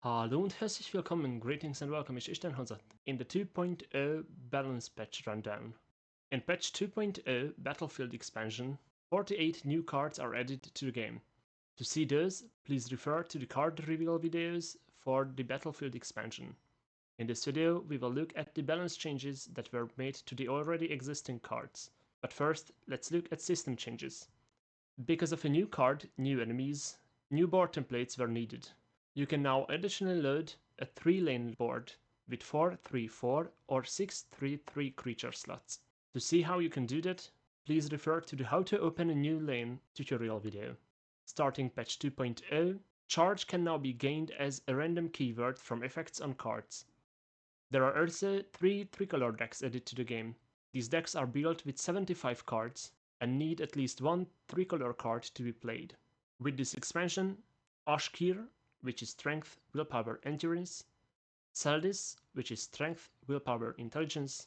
Hallo und herzlich willkommen, greetings and welcome, ich dein Hazard, in the 2.0 Balance Patch Rundown. In Patch 2.0 Battlefield Expansion, 48 new cards are added to the game. To see those, please refer to the card reveal videos for the Battlefield Expansion. In this video, we will look at the balance changes that were made to the already existing cards. But first, let's look at system changes. Because of a new card, new enemies, new board templates were needed. You can now additionally load a 3-lane board with 4-3-4 or 6-3-3 creature slots. To see how you can do that, please refer to the How to Open a New Lane tutorial video. Starting patch 2.0, Charge can now be gained as a random keyword from effects on cards. There are also 3 tricolor decks added to the game. These decks are built with 75 cards and need at least one tricolor card to be played. With this expansion, Ashkir, which is Strength, Willpower, Endurance, Saldis, which is Strength, Willpower, Intelligence,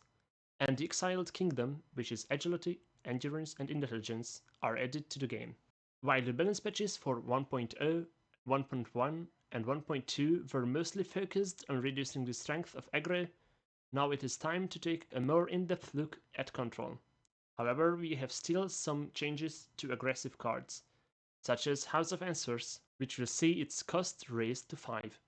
and the Exiled Kingdom, which is Agility, Endurance, and Intelligence, are added to the game. While the balance patches for 1.0, 1.1, and 1.2 were mostly focused on reducing the strength of aggro, now it is time to take a more in-depth look at control. However, we have still some changes to aggressive cards, such as House of Answers, which will see its cost raised to 5.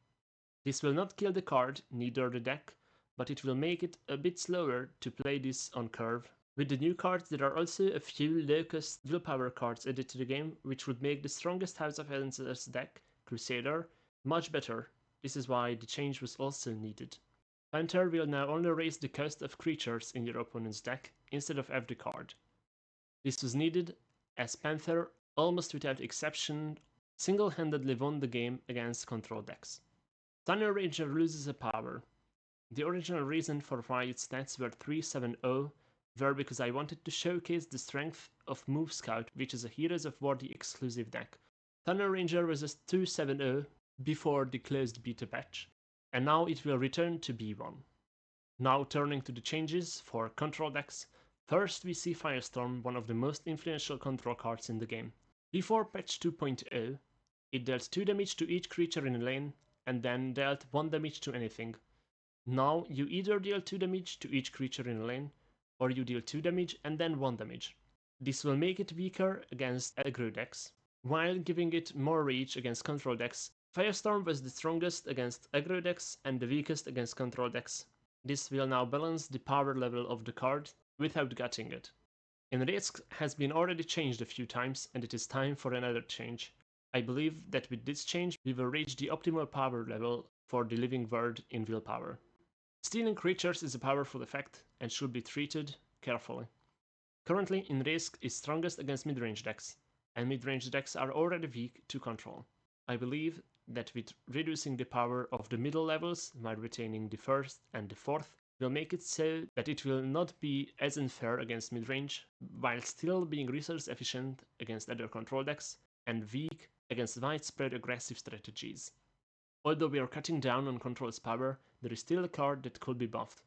This will not kill the card, neither the deck, but it will make it a bit slower to play this on curve. With the new cards, there are also a few low-cost willpower cards added to the game, which would make the strongest House of Answers deck, Crusader, much better. This is why the change was also needed. Panther will now only raise the cost of creatures in your opponent's deck instead of every card. This was needed as Panther, almost without exception, single-handedly won the game against control decks. Thunder Ranger loses a power. The original reason for why its stats were 370 were because I wanted to showcase the strength of Move Scout, which is a Heroes of Vordë exclusive deck. Thunder Ranger was a 270 before the closed beta patch, and now it will return to B1. Now turning to the changes for control decks, first we see Firestorm, one of the most influential control cards in the game. Before patch 2.0, it dealt 2 damage to each creature in a lane, and then dealt 1 damage to anything. Now you either deal 2 damage to each creature in a lane, or you deal 2 damage and then 1 damage. This will make it weaker against aggro decks, while giving it more reach against control decks. Firestorm was the strongest against aggro decks and the weakest against control decks. This will now balance the power level of the card without gutting it. In Risk has been already changed a few times and it is time for another change. I believe that with this change we will reach the optimal power level for the Living Word in Willpower. Stealing creatures is a powerful effect and should be treated carefully. Currently, in Risk is strongest against midrange decks, and midrange decks are already weak to control. I believe that with reducing the power of the middle levels while retaining the first and the fourth will make it so that it will not be as unfair against midrange, while still being resource efficient against other control decks and weak against widespread aggressive strategies. Although we are cutting down on control's power, there is still a card that could be buffed.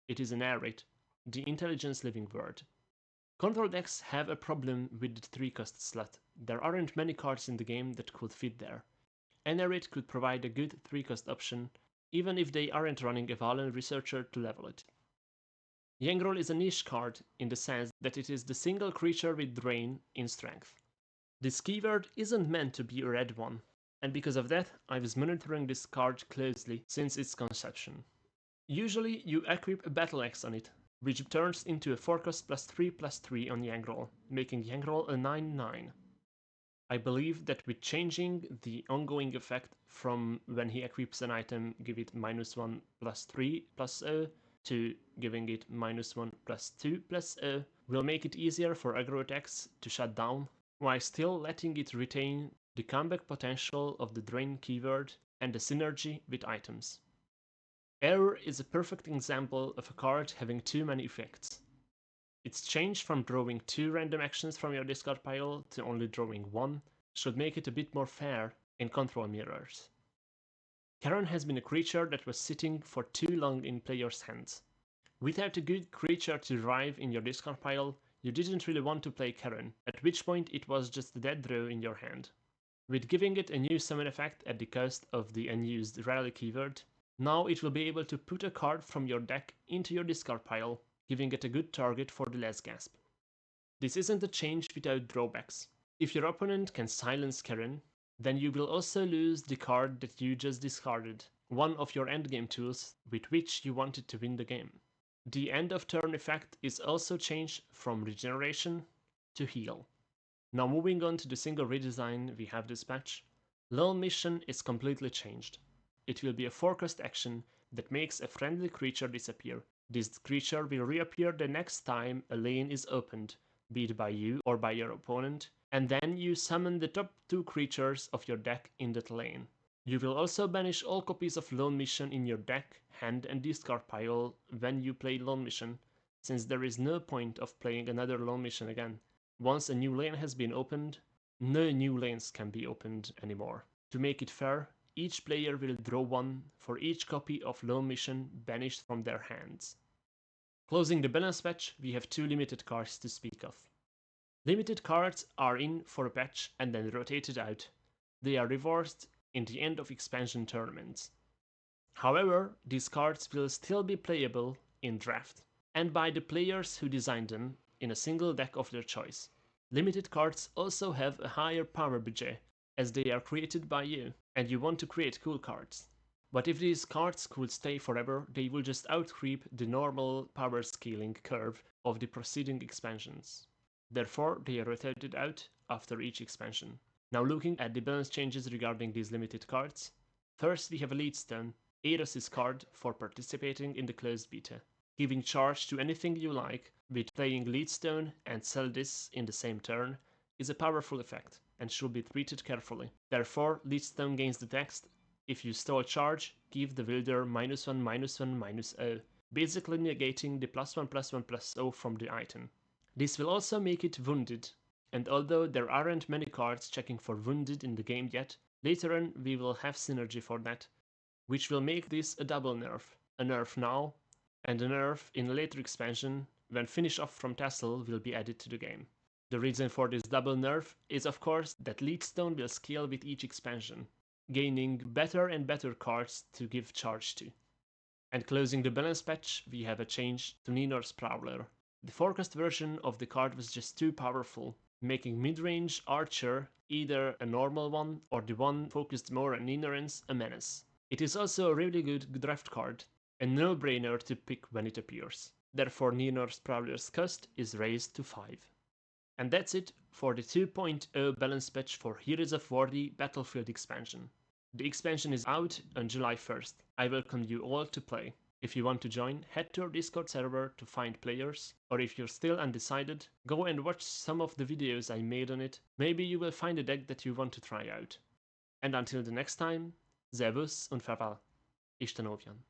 It is an Aerate, the Intelligence Living Word. Control decks have a problem with the 3-cost slot. There aren't many cards in the game that could fit there. An Aerate could provide a good 3-cost option, even if they aren't running a Valen Researcher to level it. Yangrel is a niche card in the sense that it is the single creature with Drain in Strength. This keyword isn't meant to be a red one, and because of that, I was monitoring this card closely since its conception. Usually, you equip a Battle Axe on it, which turns into a 4-cost +3/+3 on Yangrel, making Yangrel a 9/9. I believe that with changing the ongoing effect from when he equips an item, give it -1 +3/+0 to giving it -1 +2/+0 will make it easier for aggro attacks to shut down, while still letting it retain the comeback potential of the Drain keyword and the synergy with items. Error is a perfect example of a card having too many effects. Its change from drawing 2 random actions from your discard pile to only drawing 1 should make it a bit more fair in control mirrors. Karen has been a creature that was sitting for too long in players' hands. Without a good creature to arrive in your discard pile, you didn't really want to play Karen, at which point it was just a dead draw in your hand. With giving it a new summon effect at the cost of the unused rally keyword, now it will be able to put a card from your deck into your discard pile, giving it a good target for the last gasp. This isn't a change without drawbacks. If your opponent can silence Karen, then you will also lose the card that you just discarded, one of your endgame tools with which you wanted to win the game. The end of turn effect is also changed from regeneration to heal. Now moving on to the single redesign we have this patch, Lone Mission is completely changed. It will be a forecast action that makes a friendly creature disappear. This creature will reappear the next time a lane is opened, be it by you or by your opponent, and then you summon the top 2 creatures of your deck in that lane. You will also banish all copies of Lone Mission in your deck, hand and discard pile when you play Lone Mission, since there is no point of playing another Lone Mission again. Once a new lane has been opened, no new lanes can be opened anymore. To make it fair, each player will draw 1 for each copy of Lone Mission banished from their hands. Closing the balance patch, we have 2 limited cards to speak of. Limited cards are in for a patch and then rotated out. They are reversed in the end of expansion tournaments. However, these cards will still be playable in draft, and by the players who designed them in a single deck of their choice. Limited cards also have a higher power budget, as they are created by you, and you want to create cool cards. But if these cards could stay forever, they will just outcreep the normal power scaling curve of the preceding expansions. Therefore, they are rotated out after each expansion. Now looking at the balance changes regarding these limited cards, first we have a Leadstone, Eros' card for participating in the closed beta. Giving charge to anything you like with playing Leadstone and sell this in the same turn is a powerful effect and should be treated carefully. Therefore, Leadstone gains the text, if you stole charge, give the wielder -1/-1/-0, basically negating the +1/+1/+0 from the item. This will also make it wounded, and although there aren't many cards checking for wounded in the game yet, later on we will have synergy for that, which will make this a double nerf. A nerf now, and a nerf in a later expansion when Finish Off from Tassel will be added to the game. The reason for this double nerf is of course that Leadstone will scale with each expansion, gaining better and better cards to give charge to. And closing the balance patch, we have a change to Ninor's Prowler. The forecast version of the card was just too powerful, making mid-range Archer either a normal one or the one focused more on ignorance a menace. It is also a really good draft card, a no-brainer to pick when it appears. Therefore Ninor's Prowler's cost is raised to 5. And that's it for the 2.0 balance patch for Heroes of Vordë Battlefield expansion. The expansion is out on July 1st. I welcome you all to play. If you want to join, head to our Discord server to find players, or if you're still undecided, go and watch some of the videos I made on it. Maybe you will find a deck that you want to try out. And until the next time, Servus und Farewell. Isten Ovian.